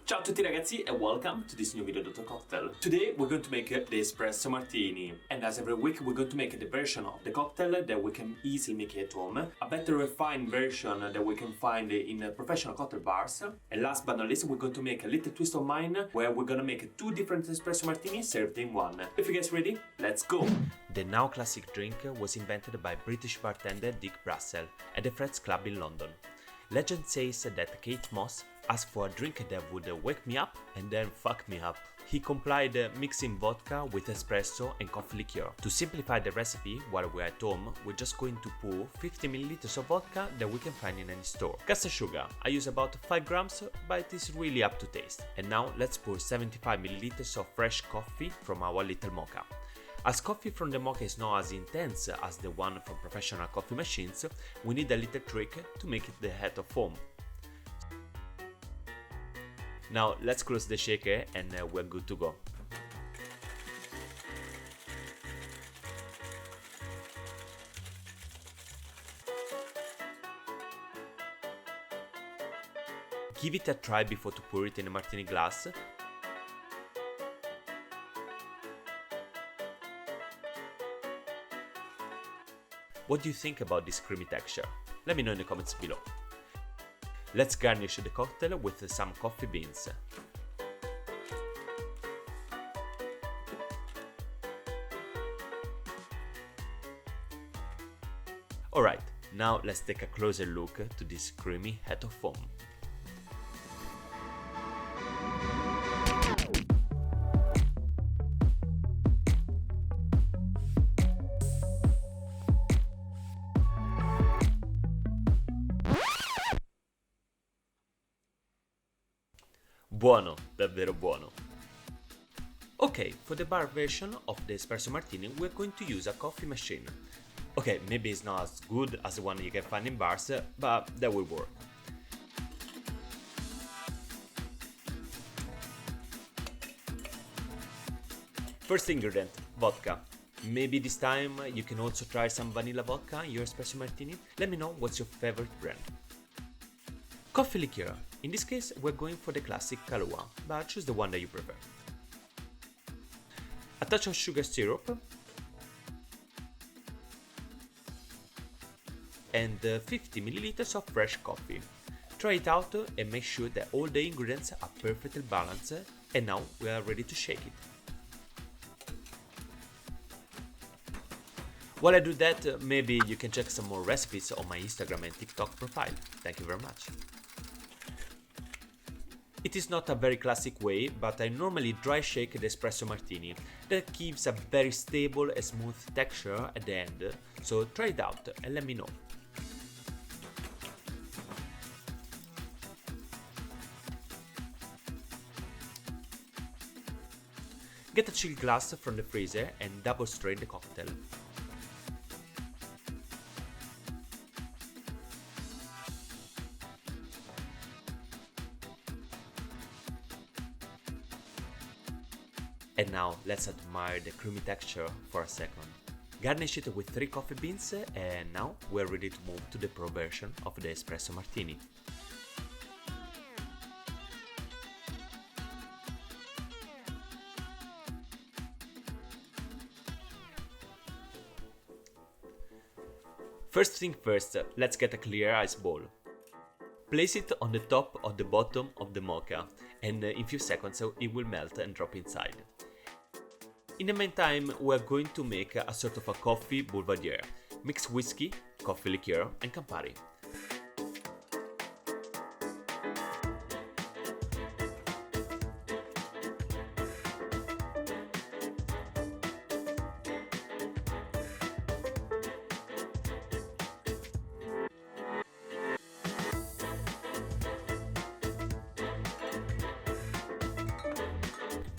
Ciao a tutti ragazzi and welcome to this new video cocktail. Today we're going to make the Espresso Martini, and as every week we're going to make the version of the cocktail that we can easily make at home, a better refined version that we can find in professional cocktail bars, and last but not least we're going to make a little twist of mine where we're gonna make two different Espresso Martini served in one. If you guys ready, let's go! The now classic drink was invented by British bartender Dick Bradsell at the Fred's Club in London. Legend says that Kate Moss asked for a drink that would wake me up and then fuck me up. He complied mixing vodka with espresso and coffee liqueur. To simplify the recipe while we're at home, we're just going to pour 50 ml of vodka that we can find in any store. Caster sugar, I use about 5 grams, but it is really up to taste. And now let's pour 75 ml of fresh coffee from our little mocha. As coffee from the mocha is not as intense as the one from professional coffee machines, we need a little trick to make it the head of foam. Now let's close the shaker and we're good to go. Give it a try before to pour it in a martini glass. What do you think about this creamy texture? Let me know in the comments below. Let's garnish the cocktail with some coffee beans. Alright, now let's take a closer look to this creamy head of foam. Buono, davvero buono. Ok, for the bar version of the Espresso Martini we're going to use a coffee machine. Okay, maybe it's not as good as the one you can find in bars, but that will work. First ingredient, vodka. Maybe this time you can also try some vanilla vodka in your Espresso Martini. Let me know what's your favorite brand. Coffee liqueur. In this case, we're going for the classic Kahlua, but choose the one that you prefer. A touch of sugar syrup and 50 ml of fresh coffee. Try it out and make sure that all the ingredients are perfectly balanced, and now we are ready to shake it. While I do that, maybe you can check some more recipes on my Instagram and TikTok profile. Thank you very much. It is not a very classic way, but I normally dry shake the Espresso Martini. That gives a very stable and smooth texture at the end, so try it out and let me know. Get a chill glass from the freezer and double strain the cocktail. And now let's admire the creamy texture for a second. Garnish it with 3 coffee beans, and now we're ready to move to the pro version of the Espresso Martini. First thing first, let's get a clear ice bowl. Place it on the top of the bottom of the mocha, and in a few seconds it will melt and drop inside. In the meantime, we are going to make a sort of a coffee boulevardier. Mix whiskey, coffee liqueur and Campari.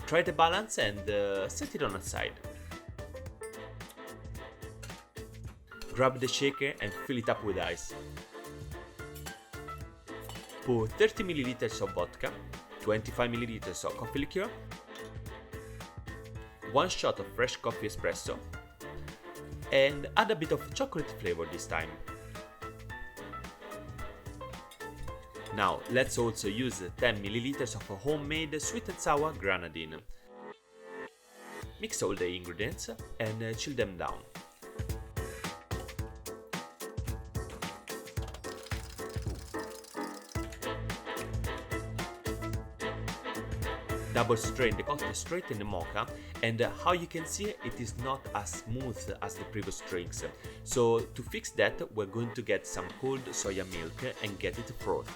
Try the balance and set it on a side. Grab the shaker and fill it up with ice. Pour 30 ml of vodka, 25 ml of coffee liqueur, 1 shot of fresh coffee espresso, and add a bit of chocolate flavor this time. Now let's also use 10 milliliters of a homemade sweet and sour grenadine. Mix all the ingredients and chill them down. Double strain the cocktail straight in the mocha, and how you can see, it is not as smooth as the previous drinks. So to fix that, we're going to get some cold soya milk and get it frothed.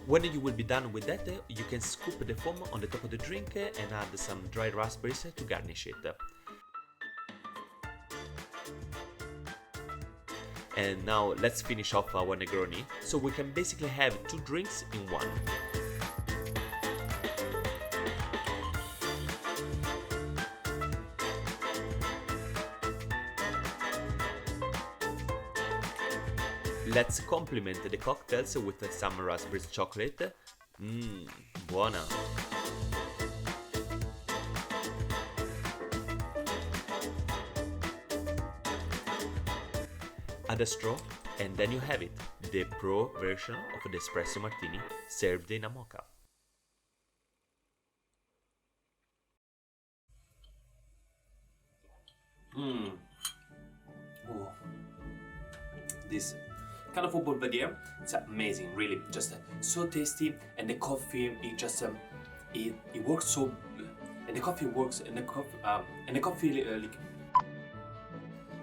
When you will be done with that, you can scoop the foam on the top of the drink and add some dried raspberries to garnish it. And now let's finish off our Negroni, so we can basically have 2 drinks in one. Let's complement the cocktails with some raspberry chocolate. Buona! Add a straw, and then you have it, the pro version of the Espresso Martini served in a mocha. Oh. This kind of Bombardier, it's amazing, really, just so tasty, and the coffee, it just it works so, and the coffee works, and the coffee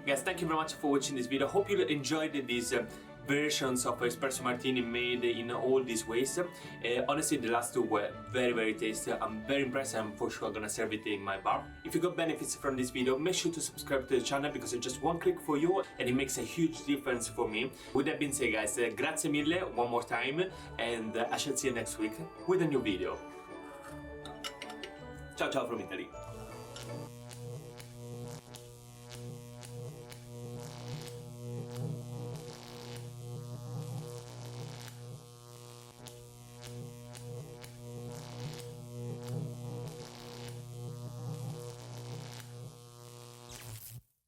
Guys, thank you very much for watching this video. Hope you enjoyed these versions of Espresso Martini made in all these ways. Honestly, the last 2 were very tasty. I'm very impressed. I'm for sure gonna serve it in my bar. If you got benefits from this video, make sure to subscribe to the channel, because it's just 1 click for you and it makes a huge difference for me. With that being said, guys, grazie mille one more time, and I shall see you next week with a new video. Ciao ciao from Italy.